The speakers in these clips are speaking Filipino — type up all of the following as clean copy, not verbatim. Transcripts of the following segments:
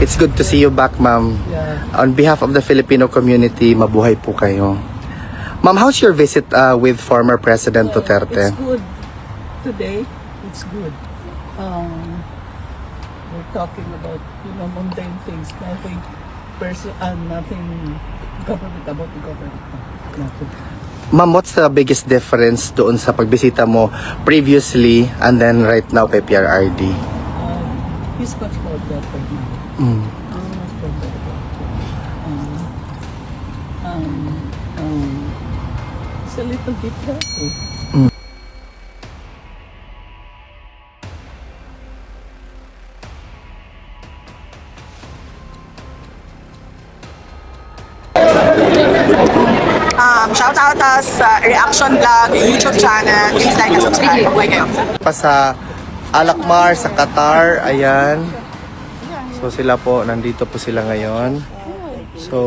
It's good to see you back, ma'am. On behalf of the Filipino community, mabuhay po kayo. Ma'am, how's your visit with former President Duterte? It's good. Today, it's good. We're talking about, mundane things. Nothing government about the government. Nothing. Ma'am, what's the biggest difference doon sa pagbisita mo previously and then right now kay PRRD? He's much more better now. Mm. Much more better. It's a little bit happy. Shout out us Reaction Vlog, YouTube channel. Please like and subscribe. Mabuhay kayo. Pa sa Alakmar, sa Qatar, ayan. So sila po, nandito po sila ngayon. So,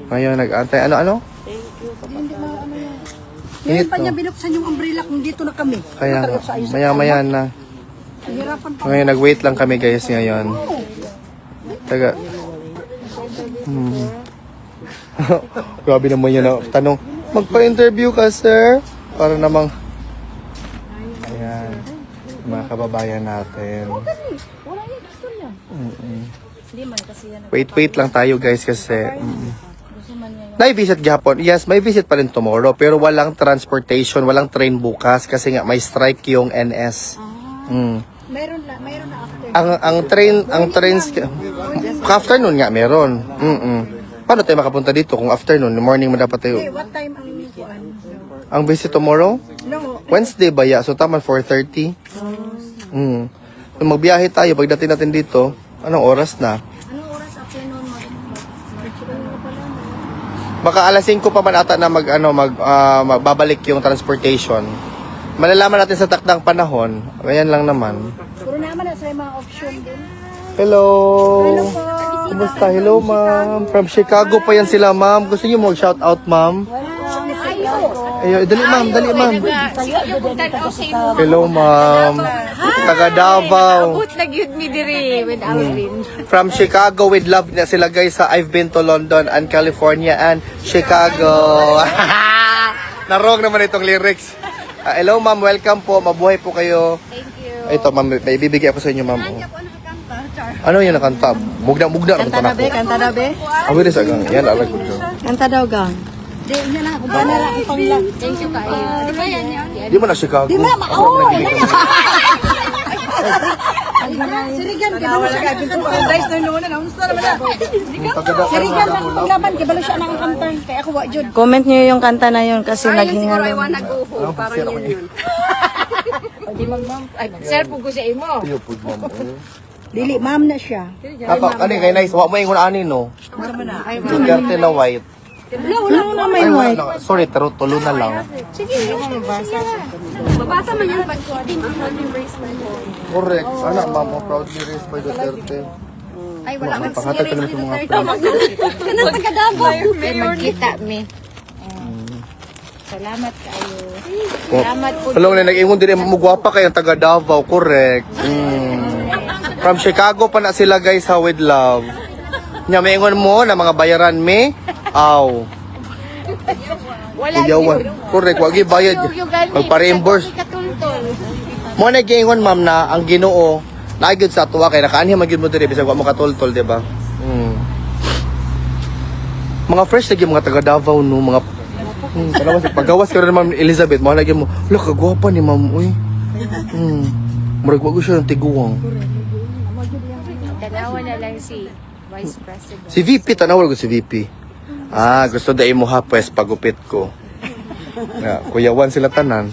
ngayon nag-antay. Ano? Ngayon pa niya binuksan yung umbrella kung dito na kami. Kaya nga, maya-maya na. Ngayon, nag-wait lang kami guys ngayon. Taga. Grabe naman yun na tanong. Magpa-interview ka, sir? Para namang... Ayan. Mga kababayan natin. Wala yung gusto niya. Hindi man kasi yan. Wait lang tayo guys kasi... May-visit gihapon. Yes, may visit pa rin tomorrow. Pero walang transportation, walang train bukas. Kasi nga may strike yung NS. Mayroon na after. Ang train... Afternoon nga meron. Paano tayo makapunta dito kung afternoon? Morning mo dapat tayo. Okay, what time ang kuan? Ang visit tomorrow? No. Wednesday ba ya? So tama 4:30. Kung magbiyahe tayo pagdating natin dito, anong oras na? Anong oras afternoon Baka alas 5 pa man ata na magbabalik yung transportation. Malalaman natin sa takdang panahon. Ayan lang naman. Puro naman na sa mga option din. Hello. Kumusta? Hello, ma'am. From Chicago pa yan sila, ma'am. Gusto niyo mag-shout out, ma'am? Ayo, dali, ma'am. Hello, ma'am. Taga Davao. From Chicago with love na sila, guys. I've been to London and California and Chicago. Narong naman itong lyrics. Hello, ma'am. Welcome po. Mabuhay po kayo. Thank you. Ito, ma'am. May ibibigay ako sa inyo, ma'am. Ano yung nakanta? Mugda. Kanta na be. Awin sa gang. Yan, alag ko. Kanta daw gang. Di niya na kung paano lang ipang lang. Thank you kayo. Di ba yan yun? Di mo na Chicago. Di ba Sirigan, kibalo siya kagin ko. Guys, na noon na unsa naman na. Sirigan lang paglaban, kibalo siya nang kanta. Kaya ako wa jud. Comment niyo yung kanta na yun kasi naghinga lang. Nag-uho, parang yun. Di mag-ma'am. Ay, mag-share po ko sa imo. Pud ma'am. Dili, ma'am na siya. Apa kani kay nice. Wa mo ingon ani no. Duterte na white. Wala na may Ay, white. wala na. Sorry, tulo na lang. Mabasa man yan, but keeping on the bracelet. Correct. Sana ma'am, proudly raised by Duterte. Ay, wala man Panghatag ka na sa mga Kanang taga-Davao. Ay, magkita mi. Salamat kayo. Salamat po. Hello, na nag-ingon din mo gwapa kay ang taga Davao, correct. From Chicago pa na sila guys, ha, with love. Nya maingon mo na mga bayaran me. Aw. Wala Kuyawan. Correct, wag bayad. Magpa-reimburse. Mo na gingon ma'am na ang Ginoo naagid sa tuwa kay nakaanhi magyud mo diri bisag wa mo katultol, di ba? Mga fresh lagi mga taga Davao no, mga pagawas ka rin ma'am Elizabeth, mo lagi mo, "Wala kagwapa ni ma'am uy." Murag wag siya ng tiguang. Tanawa na lang si Vice President. Si VP, tanawag ko si VP. Gusto da imo ha, pues, pagupit ko. Kuyawan sila tanan.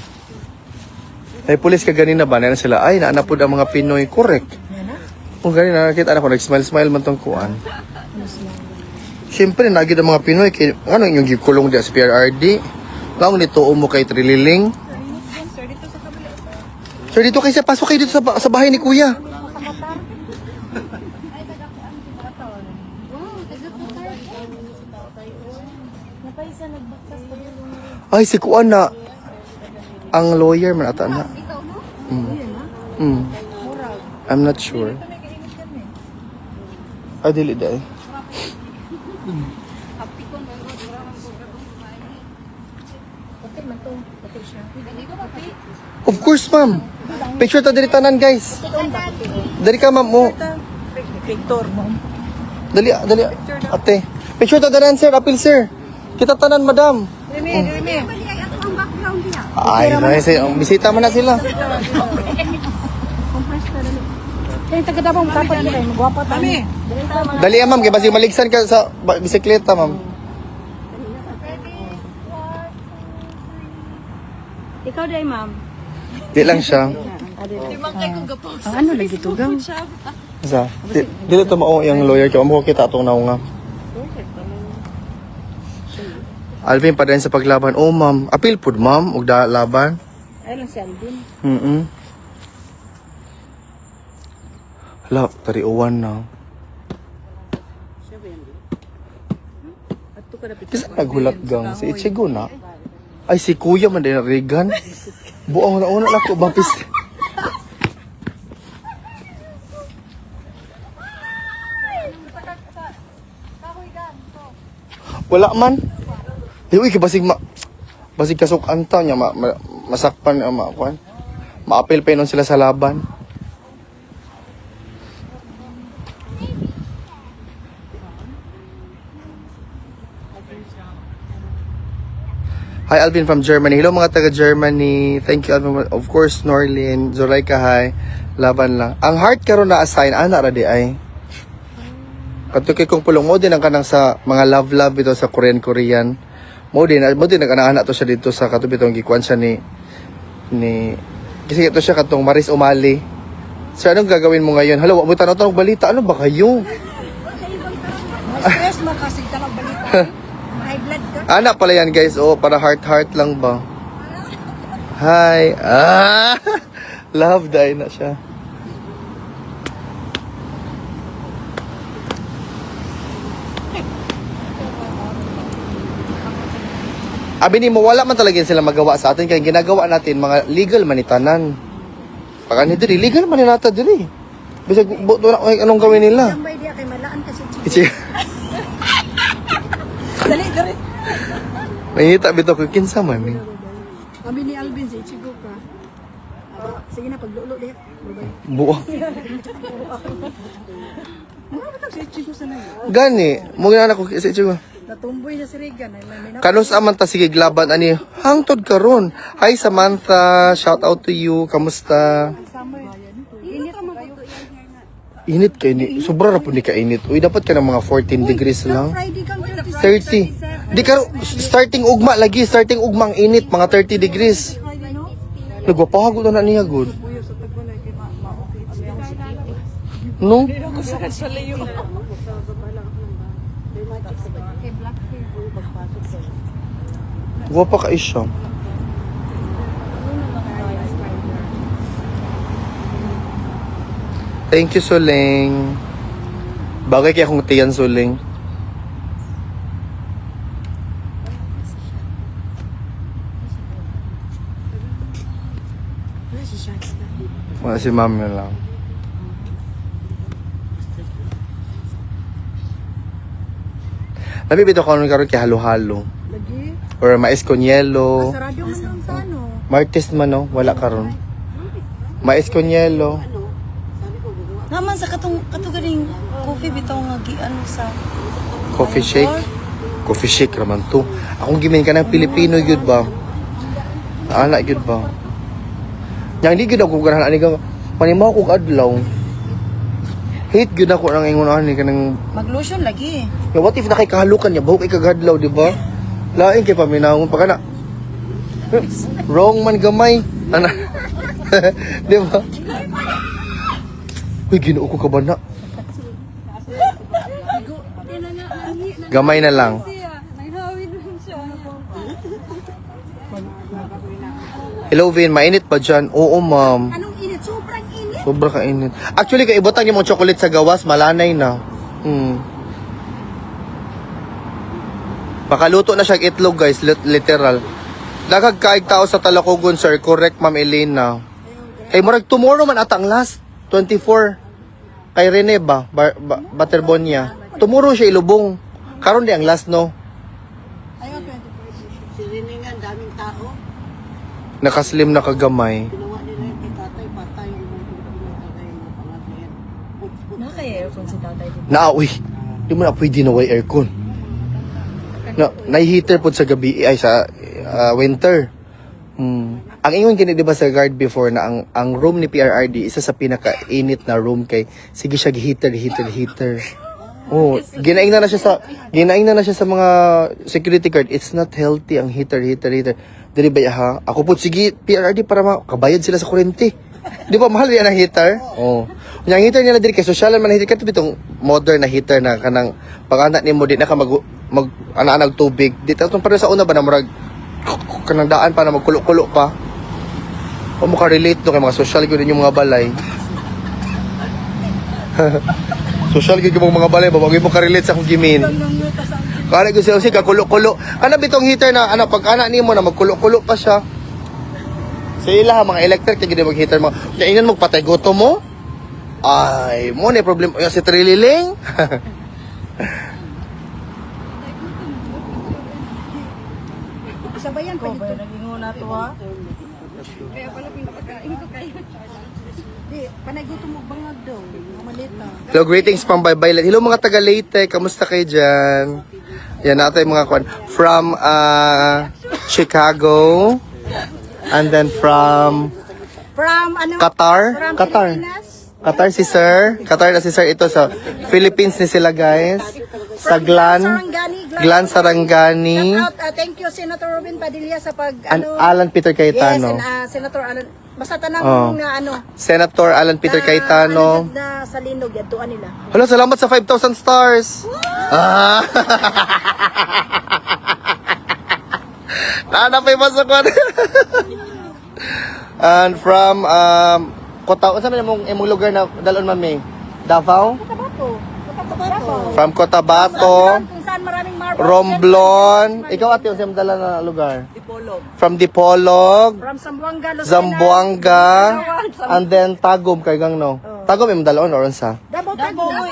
Ay, pulis ka ganina ba? Nana sila, ay, naanapod ang mga Pinoy. Correct. Kung ganina, nakita ko, nag-smile-smile man tong kuan. Siyempre, nagid ang mga Pinoy. Ano yung gikulong di sa PRRD? Laong nito mo kay Trililing. Sir, dito kayo pasok kayo dito sa bahay ni Kuya. Ay, si Kuan na. Ang lawyer man ata na. I'm not sure. Ay, dili dahil. Okay man to. Okay siya. Of course, ma'am. Picture ta diri tanan, guys. Dali ka, ma'am. Oh. Victor mo. Dali, dali. Ate. Picture ta tanan, sir. Apil, sir. Kita tanan, madam. Rimi. Ay, bisita mo na sila. Kaya taga-dabang dapat nila. Magwapa tayo. Kami. Dali, ma'am. Kaya basi maligsan ka sa bisikleta, ma'am. Ikaw day, ma'am. Di lang siya. Ang ano lagi tugang? Sa, dili to mao yung lawyer ko. Amo kita atong naunga. Alvin pa din sa paglaban. Oh, ma'am. Apil pud, ma'am. Ug da laban. Ay lang si Alvin. Hala, 301 na. Kisa naghulat gang si Ichigo na. Ay, si Kuya man din Regan. Buang una na ko bapis. Wala man. Uy, basig kasukan ta niya masakpan kuan. Maapil pa nun sila sa laban. Hi Alvin from Germany. Hello mga taga Germany. Thank you Alvin. Of course Norlin, Zoraika hi. Laban lang. Ang heart karon na assign ana ra di ay. Katuki kong pulong mo din ang kanang sa mga love ito sa Korean. Mo din nagana to siya dito sa katubi tong gikuan siya ni kasi ito siya katong Maris Umali. So anong gagawin mo ngayon? Hala, wa mo tanong balita. Ano ba kayo? Stress mo kasi ka balita. High blood ka. Anak pala yan guys. Oh, para heart lang ba? Hi. Love die na siya. Abi ni mo wala man talaga sila magawa sa atin kaya ginagawa natin mga legal manitanan. Pag ano diri legal man nata diri. Bisag buto na anong gawin nila. Tambay dia kay malaan kasi Ichi. Dali. Nangita bitaw ko kinsa man ni. Kami ni Alvin si Ichigo ka. Sige na paglulo diha. Buo. Ano ba si Ichigo sa nayo? Gani, mo gina ko sa Ichigo. Natumboy na si Regan ay may Kanus aman ta sige glaban ani hangtod karon. Hi Samantha, shout out to you. Kamusta? summer. Init mo kayo. Init kay ni. Sobra ra pud ni ka init. Uy dapat ka ng mga 14 degrees lang. Friday kang 30. Di karo starting ugma lagi, starting ugma ang init mga 30 degrees. Nagwapahagod na niya good. No? Gwapa ka siya. Thank you, Suling. Bagay kaya kong tiyan, Suling. Wala si ma'am na lang. Nabibito ko karon kay halo-halo. Lagi. Or mais con yelo. Sa radyo man lang sa ano. Martes man no, wala karon. Mais con yelo. Naman sa katugaring coffee bitaw nga ano sa Coffee shake. Coffee shake raman to. Akong gimin ka ng Pilipino gyud ba? Ana gyud ba? Yang di gyud ako ganahan ani ka. Manimaw kog adlaw. Hate gyud ako nang ingon ani kanang maglotion lagi. what if nakikahalukan niya buhok ikagadlaw, di ba? Lain kay paminawon pa kana. Wrong man gamay. Ana. Di ba? Uy, Ginoo ko kabana. Gamay na lang. Hello, Vin. Mainit pa dyan? Oo, ma'am. Anong init? Sobrang init. Sobra ka init. Actually, kay ibutang yung mga chocolate sa gawas, malanay na. Pakaluto na siya itlog, guys. Literal. Dagag kaig tao sa Talacogon, sir. Correct, ma'am Elena. Eh, murag tomorrow man atang last. 24. kay Rene ba, Baterbonia. Tumuro siya ilubong. Karon di ang last no. Si Rene nga, daming tao. Nakaslim na kagamay. Ginawa nila yung kay tatay, patay yung mga tatay yung mga pangalan. Naka-aircon si tatay. Naawi. Di mo na pwede na way aircon. Na, nai-heater po sa gabi, ay sa winter. Ang ingon gini di ba sa guard before na ang room ni PRRD isa sa pinaka-init na room kay sige siya heater. Oh, ginaing na siya sa mga security guard. It's not healthy ang heater. Dili ba ha? Ako po sige PRRD para makabayad sila sa kuryente. Di ba mahal yan ang heater? Oh. Yung heater nila diri kay social man heater kato bitong modern na heater na kanang pag-anak nimo di na ka mag ana-anag tubig. Dito tong para sa una ba na murag kanang daan pa na magkulo-kulo pa. O mo ka-relate to kay mga social gyud yung mga balay. Social gyud yung mga balay, babagay mo ka-relate sa akong gimin. Kana gyud siya kakulo-kulo. Kana bitong heater na ano pag ana nimo na magkulo-kulo pa siya. Sa ila mga electric gyud mag-heater mga. Kainan mo patay goto mo. Ay, mo na problem yung si Trililing. Sabayan pa dito. Nagingo na to ha. Kaya pala pinapakain ko kayo. Di, panay gusto mo bangag daw. Mga malita. Hello, greetings from Baybay. Hello mga taga Leyte, kamusta kayo dyan? Yan natin mga kwan. From Chicago. And then from From ano? Qatar. From Qatar. Pilipinas. Qatar si Sir. Qatar na si Sir ito sa Philippines ni sila guys. Sa Glan. Sarangani. Shout out, thank you Senator Robin Padilla sa pag Alan Peter Yes, Cayetano. and Senator Alan. Basta tanang Oh. na ano. Senator Alan Peter Cayetano. Na sa Linog, yan tuan nila. Hala, salamat sa 5,000 stars. Ah. Nanapay pa sa kwan. And from Kota, saan mo imong lugar na dalon mami? Davao? Cotabato. From Cotabato, Kung saan maraming marble. Romblon. Ikaw ate, yung siyang dala na lugar? Dipolog. From Dipolog, From Zamboanga, Lucena. Zamboanga, and then Tagum kay gang no. Tagum imong dalon or unsa? Davao.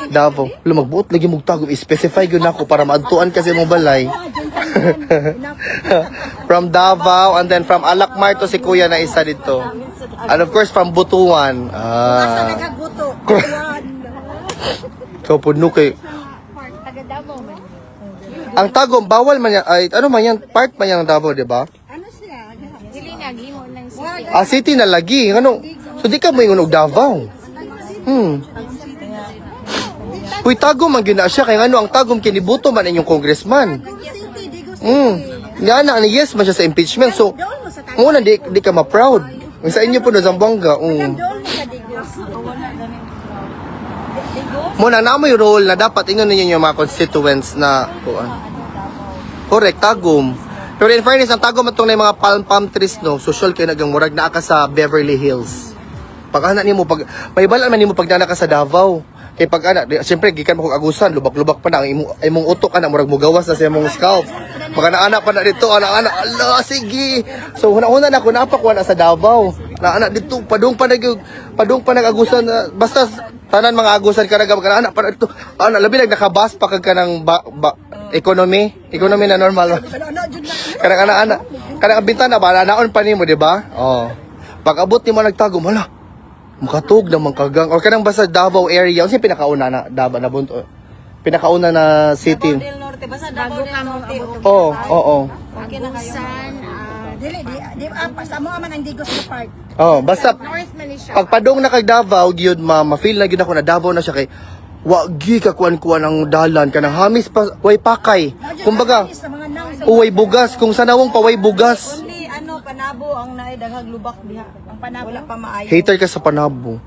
Davao. Lumagbuot lagi mong Tagum, specify gyud nako para maadtuan kasi mo balay. From Davao and then from Alakmar to si Kuya na isa dito. And of course from Butuan. Asa nagagbuto. So puno kay Taga Davao man. ang Tagum bawal man yan ay ano man yan part man yan ng Davao, di ba? Ano siya? Dili na gihimo ng city. City na lagi. Ano? So di ka mo yung Davao. Uy, Tagum ang gina siya. Kaya ano, ang Tagum kinibuto man inyong congressman. Nga na, yes man siya sa impeachment. So, muna di ka ma-proud. Ang sa inyo po na Zamboanga. Doon mo sa Digos. Muna, na mo yung role na dapat ingon ninyo yung mga constituents na correct, Tagum. Pero in fairness, ang Tagum itong na yung mga palm trees, no? Social kayo nagang murag na ka sa Beverly Hills. Pag anak niyo mo, may balaan man niyo pag nana ka sa Davao. Kay pag anak, siyempre, gikan mo kong agusan, lubak-lubak pa na, ang imong utok ka na, murag mugawas na sa imong scalp. Pag anak-anak pa na dito, anak-anak, ala, sige. So, huna-huna na, kung napakuha na sa Davao. Na-anak dito, padung pa nag-agusan, basta, tanan mga agusan ka anak pa na dito. Labi nakabas pa kag kanang economy na normal. Kanang anak-anak, kanang bintana ba, naon pa nimo, di ba? Oh. Pag abot nimo nagtagom, hala, makatug naman kagang or kanang basta Davao area kasi pinakauna na Davao na bunto pinakauna na city. Del Norte. Basta Davao del Norte. Oo. Okay na kayo. San Dili, di sa mo man ang Digos na part. Basta North Malaysia. pagpadong na kag Davao gyud ma-feel na gyud ako na Davao na siya kay wagi ka kuan-kuan ang dalan kanang hamis pa way pakay. Kumbaga, Sa mga nang sa uway bugas kung sanawong paway bugas. Only Panabo ang naidaghag lubak diha. Ang Panabo wala pa maayo. Hater ka sa Panabo.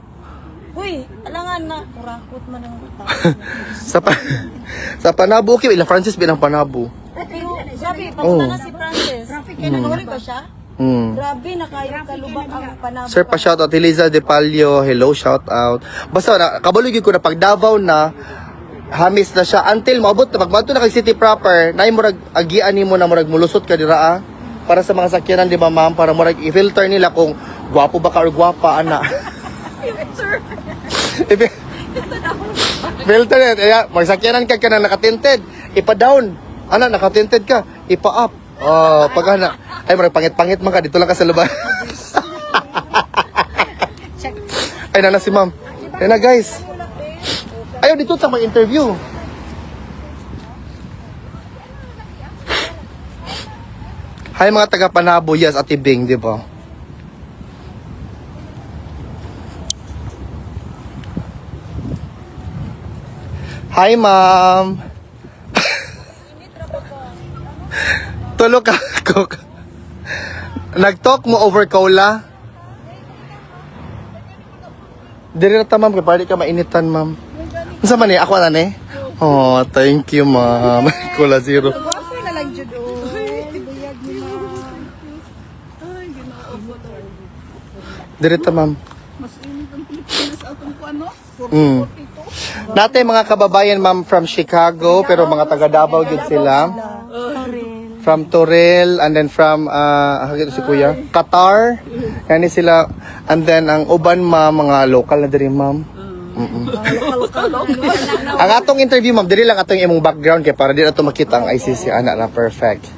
Uy, alangan na kurakot man ang tao. Sa Panabo okay ilang Francis binang Panabo. Pero grabe, papunta na si Francis. traffic Naguri ba siya? Grabe, nakayo kalubak ang Panabo. Sir, pa-shoutout. Eliza De Palio, hello, shoutout. Basta, kabalugin ko na pag Davao na, hamis na siya. Until maabot na, pag mato na kag city proper, na yung murag, agian mo na murag mulusot ka dira, para sa mga sakyanan, di ba ma'am? Para murag i-filter nila kung gwapo ba ka or gwapa, ana. Filter net. Ayan, magsakyanan ka na nakatinted. Ipa-down. Ana, nakatinted ka. Ipa-up. Oh, pag ana. Ay, marang pangit-pangit man ka. Dito lang ka sa labas. Ay, nana si ma'am. Ayun na, guys. Ayaw, dito sa mag-interview. Hi, mga taga-Panabo. Yes, Ate Bing, di ba? Hi, ma'am. Tulog ako. Nag-talk mo over cola? Diri na ta, ma'am. Kaya pwede ka mainitan, ma'am. Ano man eh? Ako na eh? Oh, thank you, ma'am. Cola Zero. Wapo na lang dyan, buyag ni Diri ta, ma'am. Mas init ang Pilipinas atong kuan, no? Dati mga kababayan, ma'am, from Chicago, pero mga taga Davao gid sila. From Toril, and then from, si Kuya, Qatar. Yani sila, and then ang uban, ma'am, mga local na diri, ma'am. Ang atong interview, ma'am, diri lang atong imong background kaya para di na to makita ang ICC anak na perfect.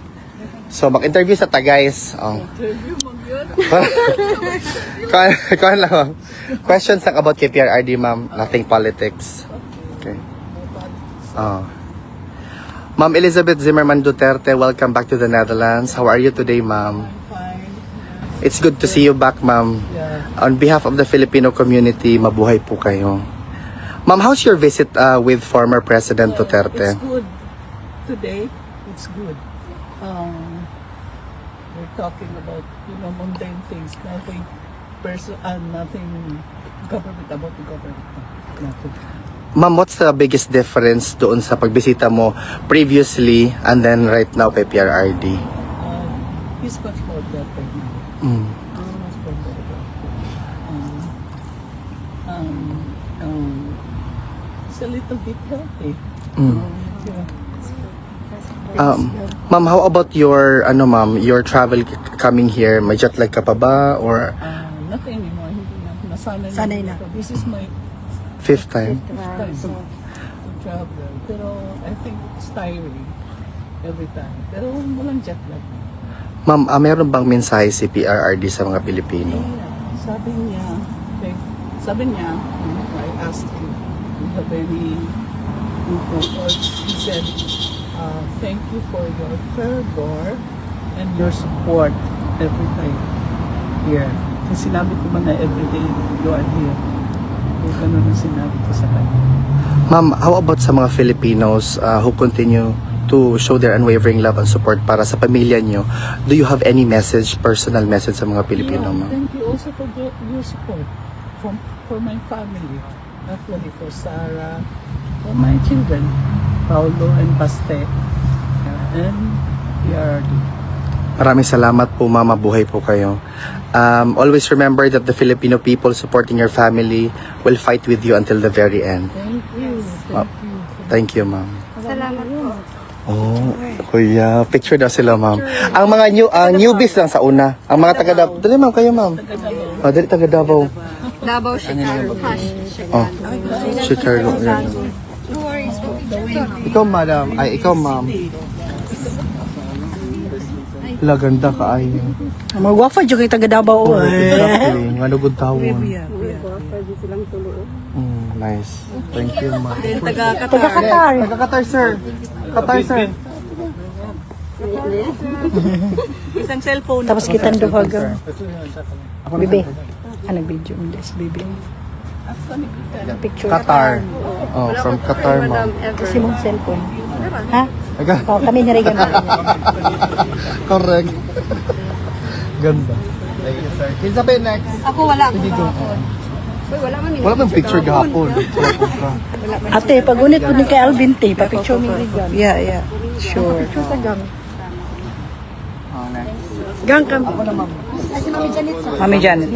So mag-interview sa ta, guys. Oh. Kuhan lang, ma'am. Questions lang about KPRRD, ma'am. Nothing politics. Okay. Oh. Ma'am Elizabeth Zimmerman Duterte, welcome back to the Netherlands. How are you today, ma'am? It's good to see you back, ma'am. On behalf of the Filipino community, mabuhay po kayo. Ma'am, how's your visit with former President Duterte? It's good. Today, it's good. We're talking about, mundane things. Nothing nothing government about the government. Nothing. Ma'am, what's the biggest difference doon sa pagbisita mo previously and then right now kay PRRD? He's much more better now. Mm. Much more better. It's a little bit healthy. Mm. Yeah. Ma'am, how about your your travel coming here? May jet lag ka pa ba or Not anymore. Hindi na. Sanay na. ako. This is my fifth time? time to travel. Pero I think it's tiring every time. Pero walang jet lag. Ma'am, meron bang mensahe si PRRD sa mga Pilipino? Sabi niya, I asked him, we have any input, or he said, thank you for your fervor and your support every time here. Kasi sinabi ko man na everyday you are here. So, ganun ang sinabi ko sa kanya. Ma'am, how about sa mga Filipinos who continue to show their unwavering love and support para sa pamilya nyo? Do you have any message, personal message sa mga Pilipino, Yeah, ma'am? thank you also for your support for my family, actually for Sarah, for my children, Paulo and Baste, and PRD. Maraming salamat po, ma'am. Mabuhay po kayo. Always remember that the Filipino people supporting your family will fight with you until the very end. Thank you. Ma- Thank you, ma'am. Salamat po. Oh, kuya. Picture daw sila, ma'am. Ang mga newbies lang sa una. Ang mga taga Davao. Dali, ma'am, kayo, ma'am. Oh, dali, taga Davao. Davao, Chicago. Oh, Chicago. Yan. Ikaw, madam. Ay, ikaw, ma'am. Laganda ka ay. Magwafa dyan kay taga Davao. Exactly. Nga lugod tawon. Nice. Thank you, ma'am. Taga Qatar. Taga Qatar, sir. Qatar, sir. Isang cellphone. Tapos kitang duhaga. Bibi. Ano video mo this, bibi? Picture. Qatar. Oh, from Qatar, ma'am. Kasi mong cellphone. Ha? Aga. Oh, kami narigan. Correct. Ganda. Thank you, sir. Isabel, next. Ako wala. Sige, go. Wala Wala bang picture gahapon? Ate, pag-unit po ni kay Alvin, te, pa-picture mo rigan. Yeah. Sure. Oh, next. Gang kam. Ako na, ma'am. Mami Janet.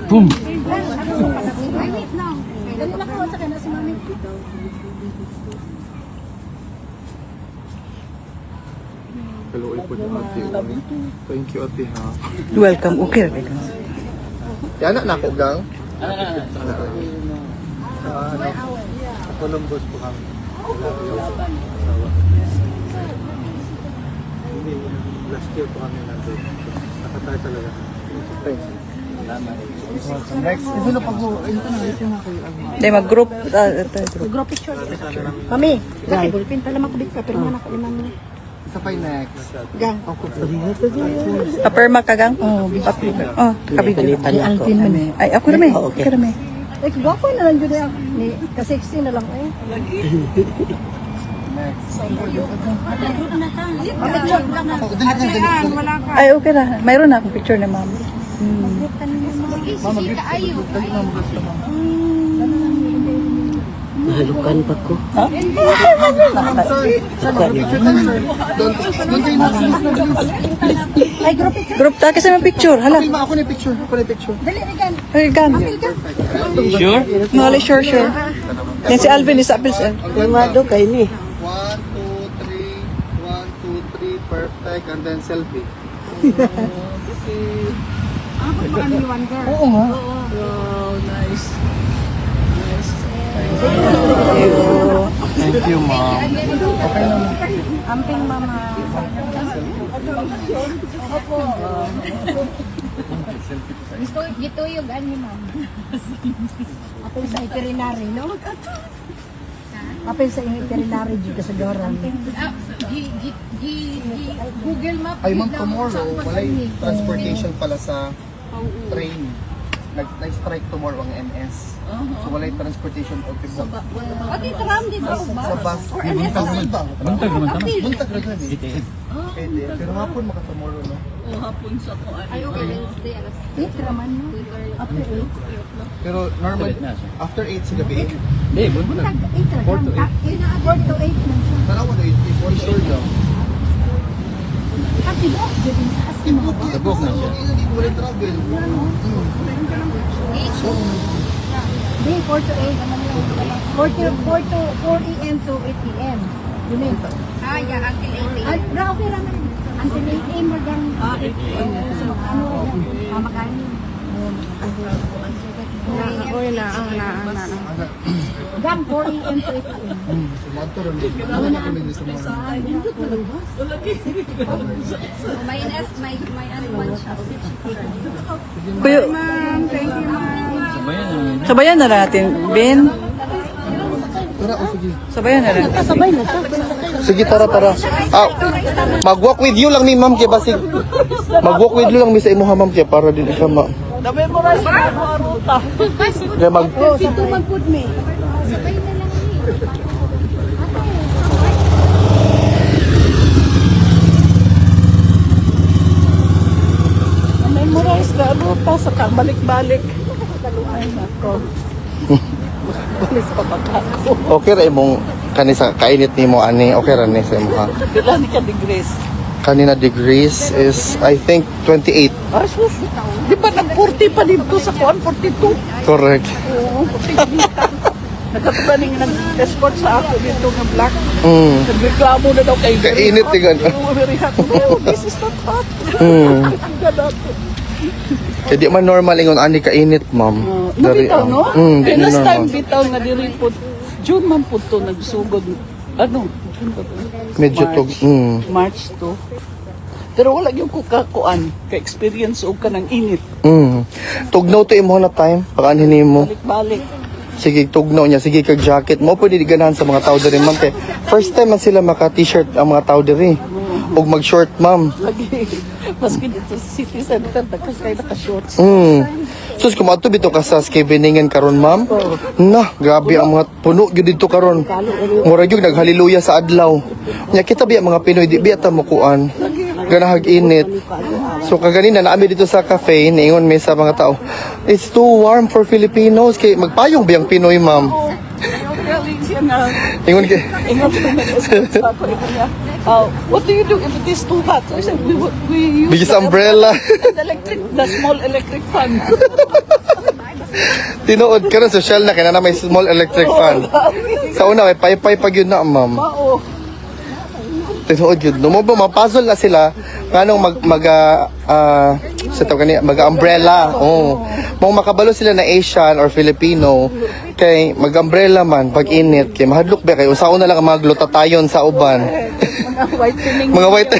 Boom! Kaluoy po ni ate. Thank you, ate, ha. Welcome. Okay ra ka. Yan na ako, gang. Columbus po kami. Hindi, last year po kami nandun. Nakatay talaga. Thanks. Next, ito na pag ito na, ito na kayo. Dai mag-group. Group. Group picture. Mami, dai bulpin pala makubit ka pero na ko imam ni. Isa pa yung next. Gang. Paperma ka gang? Oh, kabili. Alvin man eh. Ay, ako na may. Okay na may. Eh, gwapo na lang jud ako. Ni ka sexy na lang eh. Ay, okay na. Mayroon na akong picture ni ma'am. Mahalukan pa ko. Ay, group picture. Group ta kasi may picture. Hala. Ako na yung picture. Ako na yung picture. Dali ni gan. Ay, gan. Sure? No, sure. Yan si Alvin, is Apple. Yung mado kayo ni. 1, 2, 3. 1, 2, 3. Perfect. And then selfie. Oo nga. Wow, nice. Thank you, ma'am. Amping mama. Gusto gituyog ani ma'am. Apil sa veterinary, no? Apil sa veterinary jud ka sa Doran. Google Map. Ay, ma'am, tomorrow, wala yung transportation pala sa train. Nag-strike tomorrow ang MS. So, wala yung transportation o people. Ati tram dito ba? Sa bus. Buntag naman tama. Buntag naman eh. Pwede. Pero hapon maka-tomorrow, no? O hapon sa ko. Ay okay Wednesday alas. Traman no. After 8. Pero normal, after 8 sa gabi, Hindi, 4 to 8 man siya. tanawa na 8 for sure daw. At diba? Jud in as mo. Tabok na siya. Hindi ko wala travel. Di 4 to 8 naman yun. 4 AM to 8 PM. Yun eh. Ah, yeah, until 8 Ay, okay lang. Until 8 AM magang. Magkano? Oy na. Gang 4 AM to 8 PM. Sumanto rin. Ano na kami sa mga. May ano man siya. Kuya, sabayan na natin, Ben. Tara, o sige. Sabayan na natin. Sabay na siya. Sige, tara. Mag-walk with you lang ni ma'am kaya basig. Mag-walk with you lang mi sa imo ha, ma'am kaya para din ka ma. Na-memorize na ako ang ruta. Kaya mag Ito man pud me. Na-memorize na ang ruta sa balik-balik. Ay, nako. Balis pa ba ako? okay ra imong kanisa kainit nimo ani okay ra ni sa imo ha. Pila ni ka degrees? Kanina degrees is I think 28. Ah, sus. Di ba nag-40 pa dito sa kuan? 42? Correct. Oo, 40 Nagkatubaning nag-escort sa ako dito ng black. Nagreklamo na daw kay Kainit, tigan. Oo, very hot. Oh, this is not hot. Ganun. Kaya di man normal ingon ani kainit ma'am. Nabitaw, no? Di Kaya last time normal. bitaw na diri po, June man po to nagsugod. Ano? June ba to? Medyo tog. March to. Pero wala yung kukakuan. Ka-experience o ka ng init. Tugnaw to imo na time pakaanhin nimo. Balik-balik. Sige, tugnaw niya. Sige, kag jacket mo pwede di ganahan sa mga tao diri ma'am kay first time man sila maka t-shirt ang mga tao diri. Og mag-short ma'am. Lagi. Maski dito sa city center, nagkakay naka-shorts. Sus kumato bito ka sa Skiveningan karon ma'am. Na, grabe ang mga puno gyud dito karon. Mura gyud naghaliluya sa adlaw. Nya kita biya mga Pinoy di biya ta mokuan. Ganahag init. So kaganina naami dito sa cafe, niingon mi sa mga tao, it's too warm for Filipinos kay magpayong biyang Pinoy ma'am. Galing siya na. Ingon kay Ingat ko nag-escort sa ako. Ito niya, what do you do if it is too hot? So I said, we use bigis umbrella. the small electric fan. Tinuod karon social na kay na may small electric fan. Sa una may paypay pag yun na ma'am. Mao. Tinuod yun. No mo ba mapazol na sila kanong sa to kani mag-umbrella. Oh. Mao makabalo sila na Asian or Filipino kay mag-umbrella man pag init kay mahadlok ba kay usaon na lang ang mga glutatayon sa uban. Mga whitening. Mga white.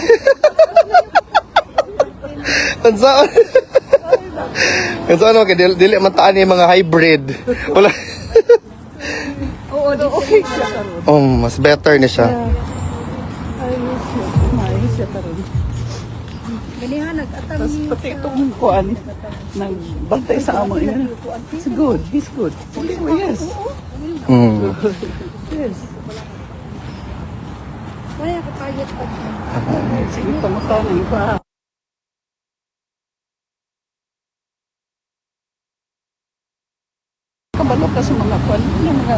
Unsaon? Unsaon ano kay dili man taan yung mga hybrid. Wala. Oo, okay siya karon. Oh, mas better ni siya. Kumain siya karon. Ganihan, nag-atang Tapos pati itong kuan, nagbantay sa amo niya. He's good, he's good. Oh, yes. Mm. Yes. wala kapayat pa. Sige, pangutanin pa. Kabalo ka sa mga kuan, mga